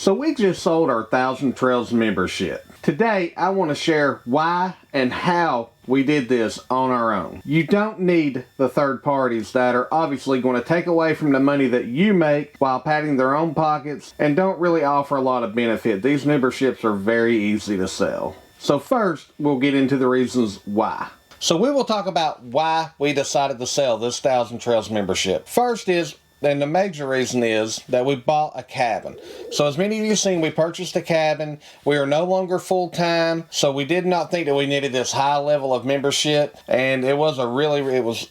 So we just sold our Thousand Trails membership. Today I want to share why and how we did this on our own. You don't need the third parties that are obviously going to take away from the money that you make while padding their own pockets and don't really offer a lot of benefit. These memberships are very easy to sell. So first, we'll get into the reasons why. So we will talk about why we decided to sell this Thousand Trails membership. First is, and the major reason is that we bought a cabin. So as many of you have seen, we purchased a cabin. We are no longer full-time, so we did not think that we needed this high level of membership. And it was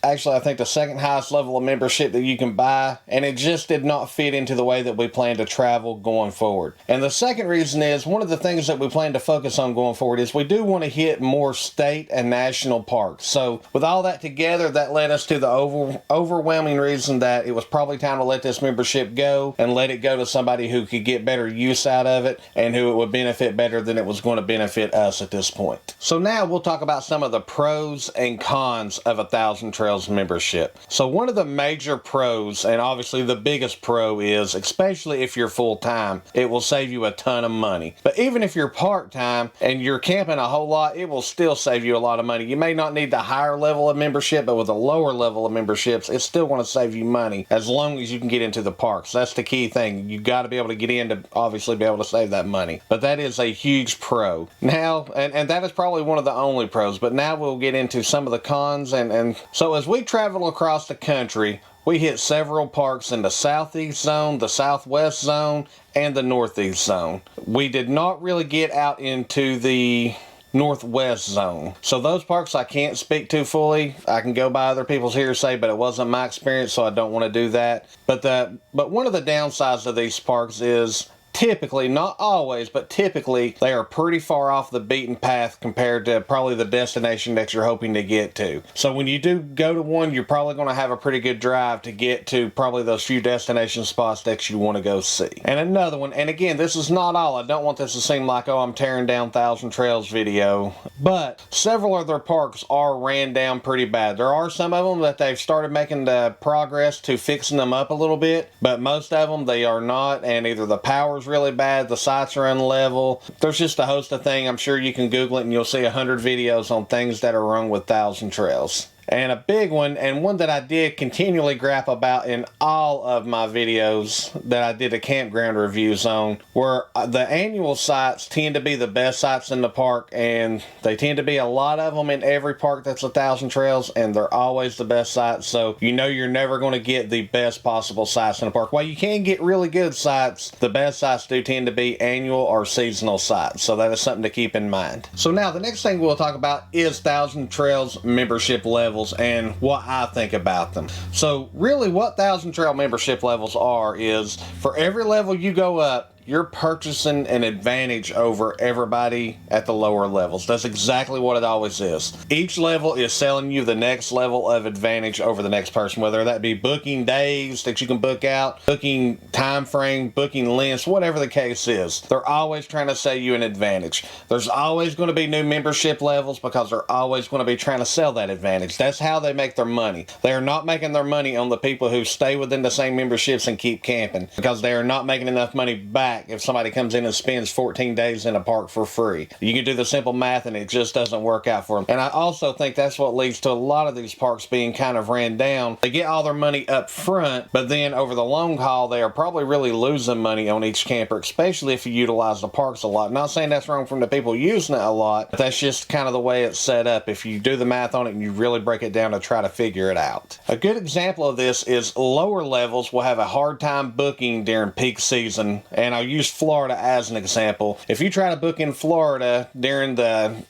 actually, I think, the second highest level of membership that you can buy. And it just did not fit into the way that we plan to travel going forward. And the second reason is, one of the things that we plan to focus on going forward is we do want to hit more state and national parks. So with all that together, that led us to the overwhelming reason that it was probably time to let this membership go and let it go to somebody who could get better use out of it and who it would benefit better than it was going to benefit us at this point. So now we'll talk about some of the pros and cons of a Thousand Trails membership. So one of the major pros, and obviously the biggest pro, is especially if you're full-time, it will save you a ton of money. But even if you're part-time and you're camping a whole lot, it will still save you a lot of money. You may not need the higher level of membership, but with a lower level of memberships, it's still going to save you money as long as you can get into the parks. That's the key thing. You got to be able to get in to obviously be able to save that money. But that is a huge pro. Now, and that is probably one of the only pros, but now we'll get into some of the cons. And so as we travel across the country, we hit several parks in the southeast zone, the southwest zone, and the northeast zone. We did not really get out into the northwest zone. So those parks I can't speak to fully. I can go by other people's hearsay, but it wasn't my experience, so I don't want to do that. But one of the downsides of these parks is typically, not always, but typically, they are pretty far off the beaten path compared to probably the destination that you're hoping to get to. So when you do go to one, you're probably going to have a pretty good drive to get to probably those few destination spots that you want to go see. And another one, and again, this is not all. I don't want this to seem like, oh, I'm tearing down Thousand Trails video. But several of their parks are ran down pretty bad. There are some of them that they've started making the progress to fixing them up a little bit, but most of them, they are not, and either the power's really bad, the sites are unlevel. There's just a host of things. I'm sure you can Google it and you'll see 100 videos on things that are wrong with Thousand Trails. And a big one, and one that I did continually grapple about in all of my videos that I did the campground reviews on, were the annual sites tend to be the best sites in the park, and they tend to be a lot of them in every park that's a Thousand Trails, and they're always the best sites, so you know you're never going to get the best possible sites in the park. While you can get really good sites, the best sites do tend to be annual or seasonal sites, so that is something to keep in mind. So now the next thing we'll talk about is Thousand Trails membership levels and what I think about them. So really what Thousand Trail membership levels are is, for every level you go up, you're purchasing an advantage over everybody at the lower levels. That's exactly what it always is. Each level is selling you the next level of advantage over the next person, whether that be booking days that you can book out, booking time frame, booking lengths, whatever the case is. They're always trying to sell you an advantage. There's always going to be new membership levels because they're always going to be trying to sell that advantage. That's how they make their money. They are not making their money on the people who stay within the same memberships and keep camping, because they are not making enough money back if somebody comes in and spends 14 days in a park for free. You can do the simple math and it just doesn't work out for them. And I also think that's what leads to a lot of these parks being kind of ran down. They get all their money up front, but then over the long haul, they are probably really losing money on each camper, especially if you utilize the parks a lot. Not saying that's wrong from the people using it a lot, but that's just kind of the way it's set up if you do the math on it and you really break it down to try to figure it out. A good example of this is lower levels will have a hard time booking during peak season, and I'll use Florida as an example. If you try to book in Florida during the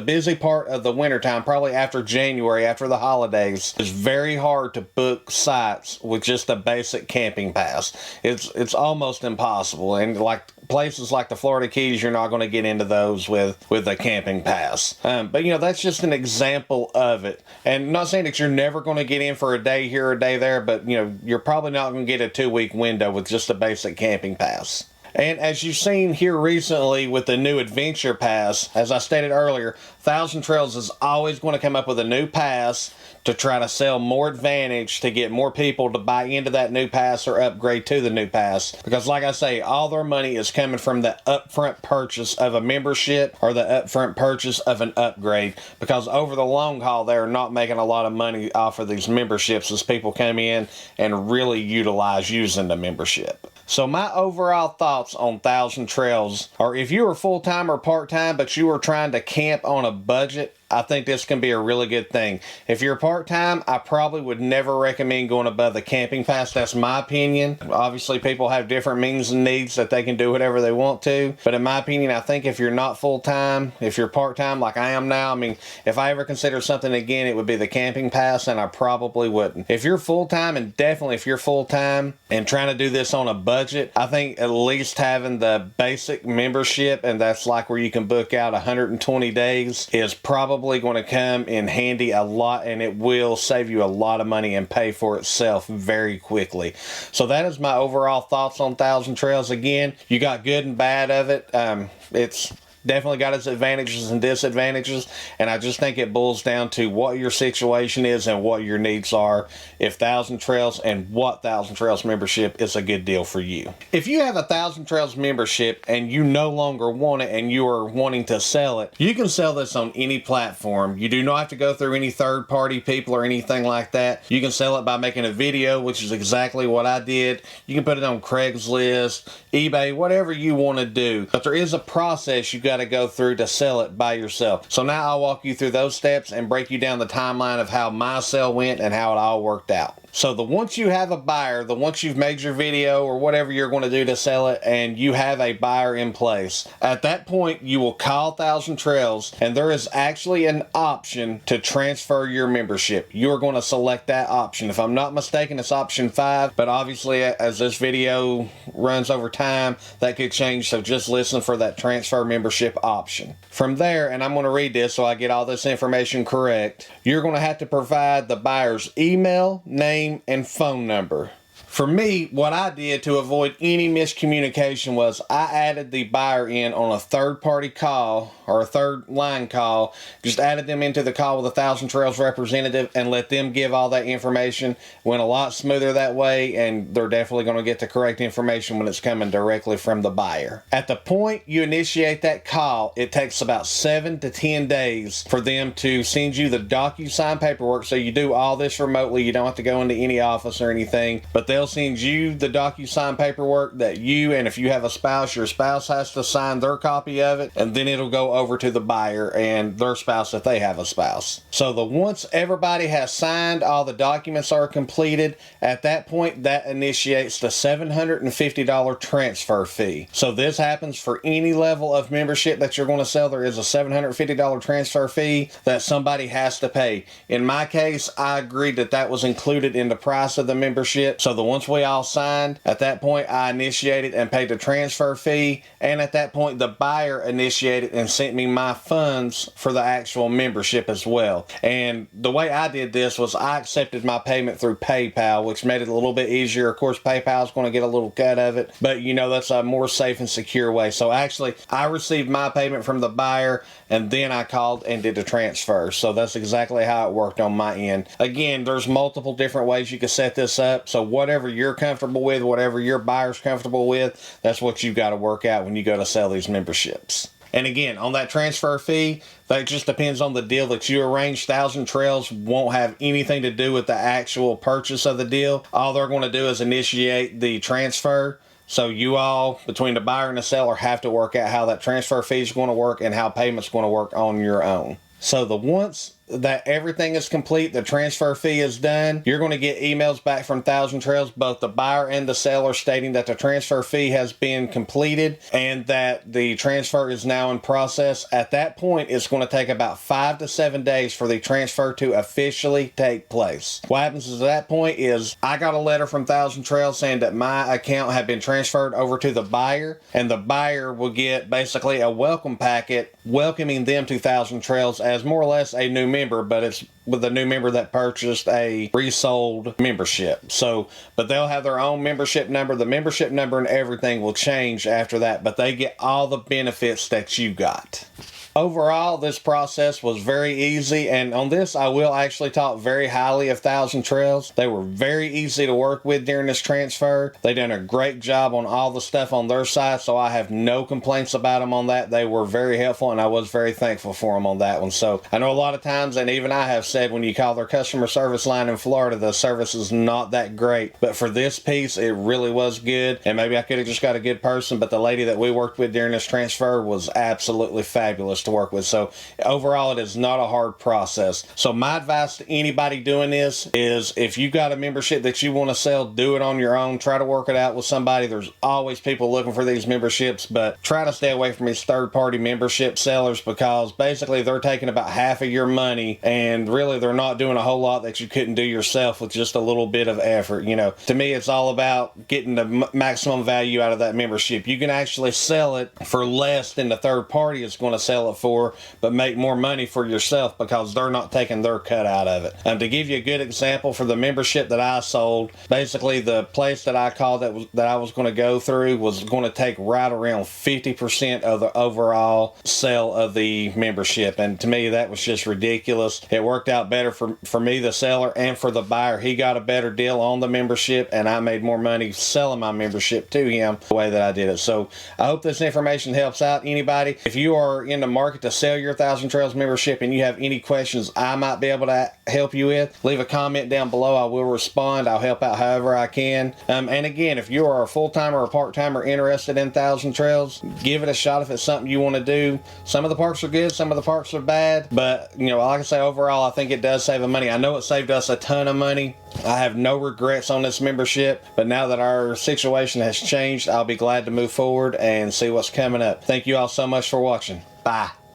busy part of the wintertime, probably after January, after the holidays, it's very hard to book sites with just a basic camping pass. It's almost impossible, and like places like the Florida Keys, you're not going to get into those with a camping pass. But you know, that's just an example of it. And I'm not saying that you're never going to get in for a day here or a day there, but you know, you're probably not going to get a 2-week window with just a basic camping pass. And as you've seen here recently with the new Adventure Pass, as I stated earlier, Thousand Trails is always going to come up with a new pass to try to sell more advantage to get more people to buy into that new pass or upgrade to the new pass. Because like I say, all their money is coming from the upfront purchase of a membership or the upfront purchase of an upgrade. Because over the long haul, they're not making a lot of money off of these memberships as people come in and really utilize using the membership. So my overall thoughts on Thousand Trails are, if you are full-time or part-time but you are trying to camp on a budget, I think this can be a really good thing. If you're part-time, I probably would never recommend going above the camping pass. That's my opinion. Obviously, people have different means and needs that they can do whatever they want to. But in my opinion, I think if you're not full-time, if you're part-time like I am now, I mean, if I ever consider something again, it would be the camping pass, and I probably wouldn't. If you're full-time, and definitely if you're full-time and trying to do this on a budget, I think at least having the basic membership, and that's like where you can book out 120 days, is probably going to come in handy a lot, and it will save you a lot of money and pay for itself very quickly. So that is my overall thoughts on Thousand Trails. Again, you got good and bad of it. It's definitely got its advantages and disadvantages, and I just think it boils down to what your situation is and what your needs are, if Thousand Trails and what Thousand Trails membership is a good deal for you. If you have a Thousand Trails membership and you no longer want it and you are wanting to sell it, you can sell this on any platform. You do not have to go through any third-party people or anything like that. You can sell it by making a video, which is exactly what I did. You can put it on Craigslist, eBay, whatever you want to do. But there is a process you've got to go through to sell it by yourself. So now I'll walk you through those steps and break you down the timeline of how my sale went and how it all worked out. So once you have a buyer, once you've made your video or whatever you're going to do to sell it and you have a buyer in place, at that point you will call Thousand Trails, and there is actually an option to transfer your membership. You're going to select that option. If I'm not mistaken, it's option 5, but obviously as this video runs over time, that could change, so just listen for that transfer membership option. From there, and I'm going to read this so I get all this information correct, you're going to have to provide the buyer's email, name, and phone number. For me, what I did to avoid any miscommunication was I added the buyer in on a third-party call or a third line call, just added them into the call with a Thousand Trails representative and let them give all that information. Went a lot smoother that way, and they're definitely going to get the correct information when it's coming directly from the buyer. At the point you initiate that call, it takes about 7 to 10 days for them to send you the DocuSign paperwork. So you do all this remotely. You don't have to go into any office or anything, but they'll send you the DocuSign paperwork that you, and if you have a spouse, your spouse has to sign their copy of it, and then it'll go over to the buyer and their spouse if they have a spouse. So once everybody has signed, all the documents are completed, at that point that initiates the $750 transfer fee. So this happens for any level of membership that you're going to sell. There is a $750 transfer fee that somebody has to pay. In my case, I agreed that was included in the price of the membership. So once we all signed, at that point I initiated and paid the transfer fee, and at that point the buyer initiated and sent me my funds for the actual membership as well. And the way I did this was I accepted my payment through PayPal, which made it a little bit easier. Of course, PayPal is going to get a little cut of it, but you know, that's a more safe and secure way. So actually I received my payment from the buyer, and then I called and did the transfer. So that's exactly how it worked on my end. Again, there's multiple different ways you can set this up, so whatever you're comfortable with, whatever your buyer's comfortable with, that's what you've got to work out when you go to sell these memberships. And again, on that transfer fee, that just depends on the deal that you arrange. Thousand Trails won't have anything to do with the actual purchase of the deal. All they're going to do is initiate the transfer. So you all, between the buyer and the seller, have to work out how that transfer fee is going to work and how payment's going to work on your own. So once that everything is complete, the transfer fee is done, you're going to get emails back from Thousand Trails, both the buyer and the seller, stating that the transfer fee has been completed and that the transfer is now in process. At that point, it's going to take about 5 to 7 days for the transfer to officially take place. What happens at that point is I got a letter from Thousand Trails saying that my account had been transferred over to the buyer, and the buyer will get basically a welcome packet welcoming them to Thousand Trails as more or less a new member member, but it's with a new member that purchased a resold membership. So, but they'll have their own membership number. The membership number and everything will change after that, but they get all the benefits that you got. Overall, this process was very easy, and on this I will actually talk very highly of Thousand Trails. They were very easy to work with during this transfer. They done a great job on all the stuff on their side, so I have no complaints about them on that. They were very helpful, and I was very thankful for them on that one. So I know a lot of times, and even I have said, when you call their customer service line in Florida, the service is not that great, but for this piece it really was good. And maybe I could have just got a good person, but the lady that we worked with during this transfer was absolutely fabulous to work with. So overall, it is not a hard process. So my advice to anybody doing this is, if you got a membership that you want to sell, do it on your own. Try to work it out with somebody. There's always people looking for these memberships, but try to stay away from these third-party membership sellers, because basically they're taking about half of your money, and really they're not doing a whole lot that you couldn't do yourself with just a little bit of effort. You know, to me, it's all about getting the maximum value out of that membership. You can actually sell it for less than the third party is going to sell it for, but make more money for yourself because they're not taking their cut out of it. To give you a good example, for the membership that I sold, basically the place that I called that I was going to go through was going to take right around 50% of the overall sale of the membership, and to me that was just ridiculous. It worked out better for me, the seller, and for the buyer. He got a better deal on the membership, and I made more money selling my membership to him the way that I did it. So I hope this information helps out anybody. If you are in the market to sell your Thousand Trails membership and you have any questions I might be able to help you with, leave a comment down below. I will respond. I'll help out however I can. And again, if you are a full-time or a part-timer interested in Thousand Trails, give it a shot if it's something you want to do. Some of the parks are good, some of the parks are bad, but you know, like I say, overall I think it does save money. I know it saved us a ton of money. I have no regrets on this membership, but now that our situation has changed, I'll be glad to move forward and see what's coming up. Thank you all so much for watching. Bye.